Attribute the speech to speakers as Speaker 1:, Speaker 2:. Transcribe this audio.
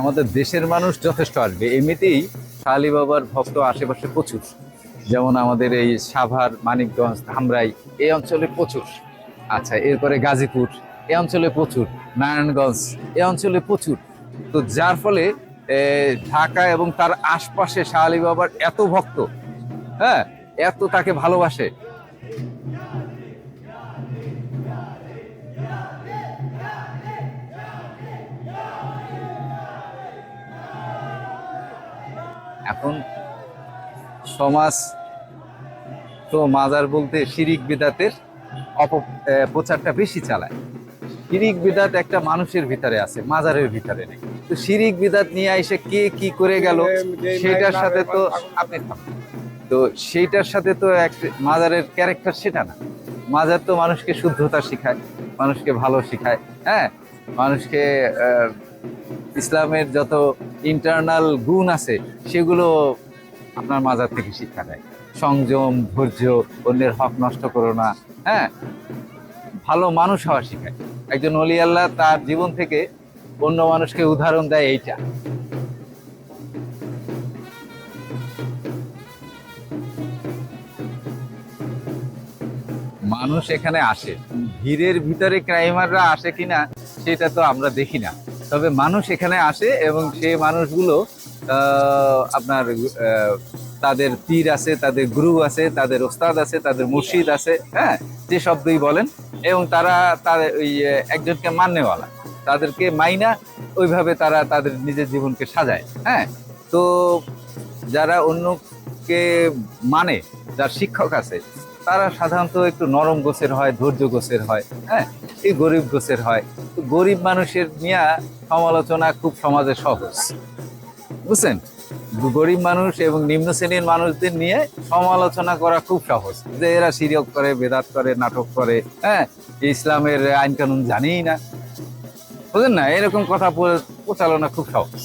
Speaker 1: আমাদের দেশের মানুষ যথেষ্ট আসবে এমনিতেই। শাহ আলী বাবার ভক্ত আশেপাশে প্রচুর, যেমন আমাদের এই সাভার, মানিকগঞ্জ, ধামরাই এই অঞ্চলে প্রচুর। আচ্ছা, এরপরে গাজীপুর এই অঞ্চলে প্রচুর, নারায়ণগঞ্জ এই অঞ্চলে প্রচুর। তো যার ফলে ঢাকা এবং তার আশপাশে শাহ আলী বাবার এত ভক্ত, হ্যাঁ, এত তাকে ভালোবাসে। এখন সমাজ তো মাজার বলতে শিরিক বিদাতের প্রচারটা বেশি চালায়। শিরিক বিদাত একটা মানুষের ভিতরে আছে, মাজারের ভিতরে নেই। তো শিরিক বিদাত নিয়ে এসে কে কি করে গেল সেটার সাথে তো আপনি থাকুন। তো সেইটার সাথে তো এক মাজারের ক্যারেক্টার সেটা না। মাজার তো মানুষকে শুদ্ধতা শিখায়, মানুষকে ভালো শিখায়, হ্যাঁ, মানুষকে ইসলামের যত ইন্টারনাল গুণ আছে সেগুলো আপনার মাজার থেকে শিক্ষা দেয়। সংযম, ধৈর্য, অন্যের হক নষ্ট করো না, হ্যাঁ, ভালো মানুষ হওয়া শিখায়। একজন ওলি আল্লাহ তার জীবন থেকে অন্য মানুষকে উদাহরণ দেয় এইটা। মানুষ এখানে আসে, ভিড়ের ভিতরে ক্রাইমাররা আসে কিনা সেটা তো আমরা দেখি না, তবে মানুষ এখানে আসে এবং সেই মানুষগুলো আপনার তাদের পীর আছে, তাদের গুরু আছে, তাদের ওস্তাদ আছে, তাদের মুর্শিদ আছে, হ্যাঁ, যে শব্দই বলেন, এবং তারা তাদের ওই একজনকে মান্যওয়ালা, তাদেরকে মাইনা ওইভাবে তারা তাদের নিজের জীবনকে সাজায়। হ্যাঁ, তো যারা অন্যকে মানে, যার শিক্ষক আছে, তারা সাধারণত একটু নরম গোছের হয়, ধৈর্য গোছের হয়, হ্যাঁ, এই গরিব গোছের হয়। তো গরিব মানুষের নিয়ে সমালোচনা খুব সমাজে সহজ, বুঝছেন? গরিব মানুষ এবং নিম্ন শ্রেণীর মানুষদের নিয়ে সমালোচনা করা খুব সহজ, যে এরা শিরক করে, বেদাত করে, নাটক করে, হ্যাঁ, ইসলামের আইন কানুন জানেই না, বুঝলেন না, এরকম কথা প্রচালনা খুব সহজ।